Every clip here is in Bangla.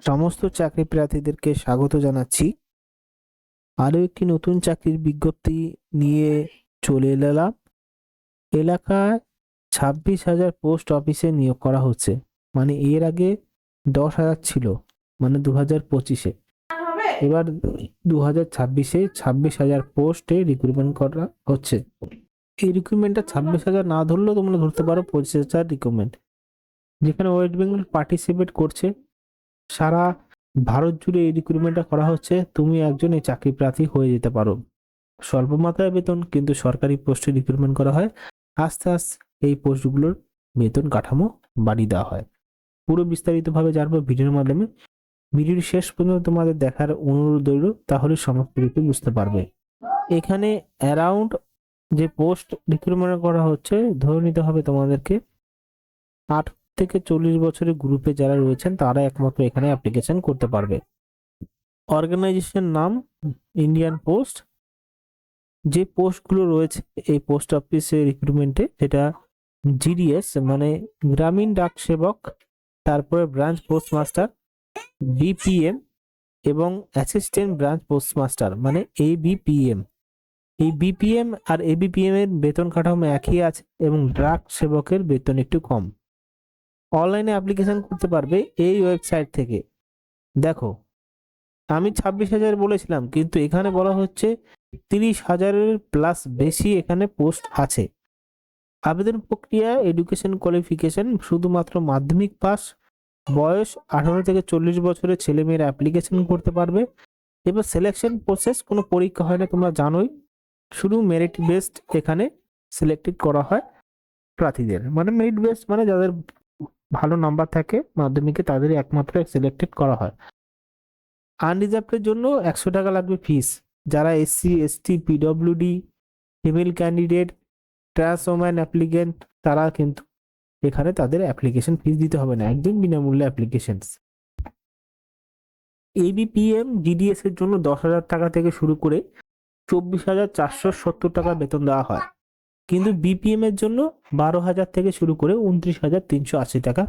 সমস্ত চাকরি প্রার্থীদেরকে স্বাগত জানাচ্ছি। আরও একটি নতুন চাকরির বিজ্ঞপ্তি নিয়ে চলে এলাম। এলাকায় 26,000 পোস্ট অফিসে নিয়োগ করা হচ্ছে। মানে এর আগে 10,000 ছিল, মানে 2025-এ। এবার 2026-এ 26,000 পোস্টে রিক্রুটমেন্ট করা হচ্ছে। এই রিক্রুটমেন্টটা 26,000 না ধরলেও তোমরা ধরতে পারো 25,000 রিক্রুটমেন্ট, যেখানে ওয়েস্ট বেঙ্গল পার্টিসিপেট করছে। সারা ভারত জুড়ে এই রিক্রুটমেন্টটা করা হচ্ছে। তুমি একজন এই চাকরি প্রার্থী হয়ে যেতে পারো। স্বল্প মাত্রায় বেতন, কিন্তু সরকারি পোস্টে রিক্রুটমেন্ট করা হয়। আস্তে আস্তে এই পোস্টগুলোর বেতন কাঠামো বাড়িয়ে দেওয়া হয়। পুরো বিস্তারিতভাবে জানবো ভিডিওর মাধ্যমে। ভিডিওর শেষ পর্যন্ত তোমাদের দেখার অনুরোধ রইল, তাহলে সমস্ত কিছু বুঝতে পারবে। এখানে অ্যারাউন্ড যে পোস্ট রিক্রুটমেন্ট করা হচ্ছে, ধরে নিতে হবে তোমাদেরকে 8 থেকে 40 বছরের গ্রুপে যারা রয়েছেন তারা একমাত্র এখানে অ্যাপ্লিকেশন করতে পারবে। অর্গানাইজেশন নাম ইন্ডিয়ান পোস্ট। যে পোস্টগুলো রয়েছে এই পোস্ট অফিসে রিক্রুটমেন্টে, সেটা জিডিএস মানে গ্রামীণ ডাক সেবক, তারপরে ব্রাঞ্চ পোস্টমাস্টার, বিপিএম এবং অ্যাসিস্ট্যান্ট ব্রাঞ্চ পোস্টমাস্টার মানে এবিপিএম। এই বিপিএম আর এবিপিএম এর বেতন কাঠামো একই আছে, এবং ডাক সেবকের বেতন একটু কম। অনলাইনে অ্যাপ্লিকেশন করতে পারবে এই ওয়েবসাইট থেকে। দেখো, আমি 26,000 বলেছিলাম, কিন্তু এখানে বলা হচ্ছে 30,000-এর প্লাস বেশি এখানে পোস্ট আছে। আবেদন প্রক্রিয়া, এডুকেশন কোয়ালিফিকেশন শুধুমাত্র মাধ্যমিক পাস, বয়স 18 থেকে 40 বছরের ছেলেমেয়েরা অ্যাপ্লিকেশন করতে পারবে। এবার সিলেকশন প্রসেস, কোনো পরীক্ষা হয় না, তোমরা জানোই। শুধু মেরিট বেসড এখানে সিলেক্টেড করা হয় প্রার্থীদের। মানে মেরিট বেসড মানে যাদের ভালো নাম্বার থাকে মাধ্যমিকে তাদেরই একমাত্র সিলেক্টেড করা হয়। আনরিজার্ভের জন্য 100 টাকা লাগবে ফিস। যারা SC, ST, PWD, female candidate, trans woman applicant, তারা কিন্তু এখানে তাদের অ্যাপ্লিকেশন ফিস দিতে হবে না, একদম বিনামূল্যে অ্যাপ্লিকেশন। এবিপিএম জিডিএস এর জন্য 10,000 টাকা থেকে শুরু করে 24,470 টাকা বেতন দেওয়া হয়। কিন্তু বিপিএম এর জন্য 12,000 থেকে শুরু করে 29,380 টাকা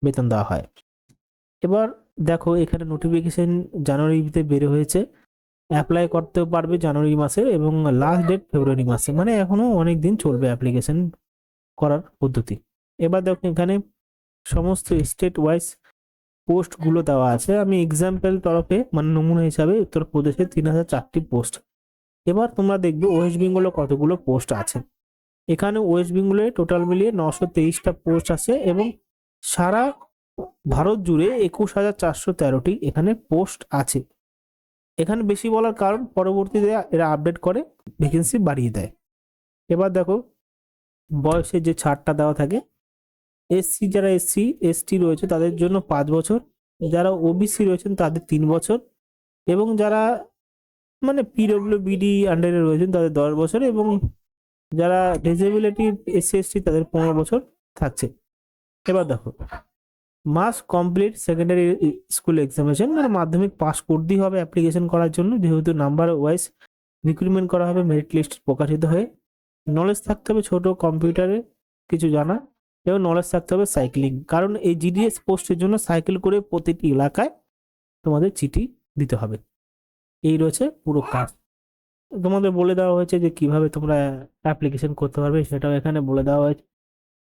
বেতন দেওয়া হয়। এবার দেখো, এখানে নোটিফিকেশন জানুয়ারিতে বের হয়েছে। অ্যাপ্লাই করতেও পারবে জানুয়ারি মাসে, এবং লাস্ট ডেট ফেব্রুয়ারি মাসে। মানে এখনো অনেক দিন চলবে অ্যাপ্লিকেশন করার পদ্ধতি। এবার দেখো, এখানে সমস্ত স্টেট ওয়াইজ পোস্টগুলো দেওয়া আছে। আমি এক্সাম্পল তরফে মানে নমুনা হিসাবে উত্তরপ্রদেশে 3,004টি পোস্ট। এবার তোমরা দেখবে ওয়েস্ট বেঙ্গলে কতগুলো পোস্ট আছে। এখানে ওয়েস্ট বেঙ্গলে টোটাল মিলিয়ে 923টা পোস্ট আছে, এবং সারা ভারত জুড়ে 21,413টি এখানে পোস্ট আছে। এখানে বেশি বলার কারণ, পরবর্তীতে এরা আপডেট করে ভ্যাকেন্সি বাড়িয়ে দেয়। এবার দেখো, বয়সে যে ছাড়টা দেওয়া থাকে, এসসি যারা এসসি এসটি রয়েছে তাদের জন্য 5 বছর, যারা ওবিসি রয়েছেন তাদের 3 বছর, এবং যারা মানে পিডব্লিউবিডি আন্ডারে রয়েছেন তাদের 10 বছর, এবং যারা ডিসেবিলিটি এসসি এসটি তাদের 15 বছর থাকছে। এবার দেখো, must complete secondary school examination, মানে মাধ্যমিক পাস করতেই হবে অ্যাপ্লিকেশন করার জন্য, যেহেতু নাম্বার ওয়াইজ রিক্রুটমেন্ট করা হবে মেরিট লিস্ট প্রকাশিত হয়ে। নলেজ থাকতে হবে ছোট কম্পিউটারে কিছু জানা, এবং নলেজ থাকতে হবে সাইক্লিং, কারণ এই জিডিএস পোস্টের জন্য সাইকেল করে প্রতিটি এলাকায় তোমাদের চিঠি দিতে হবে। এই রয়েছে পুরো কাজ। তোমাদের বলে দেওয়া হয়েছে যে কিভাবে তোমরা অ্যাপ্লিকেশন করতে পারবে, সেটাও এখানে বলে দেওয়া হয়েছে।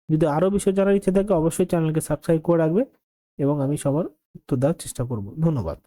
যদি আরো বিষয় জানার ইচ্ছে থাকে অবশ্যই চ্যানেলকে সাবস্ক্রাইব করে রাখবে, এবং আমি সবার উত্তর দেওয়ার চেষ্টা করব। ধন্যবাদ।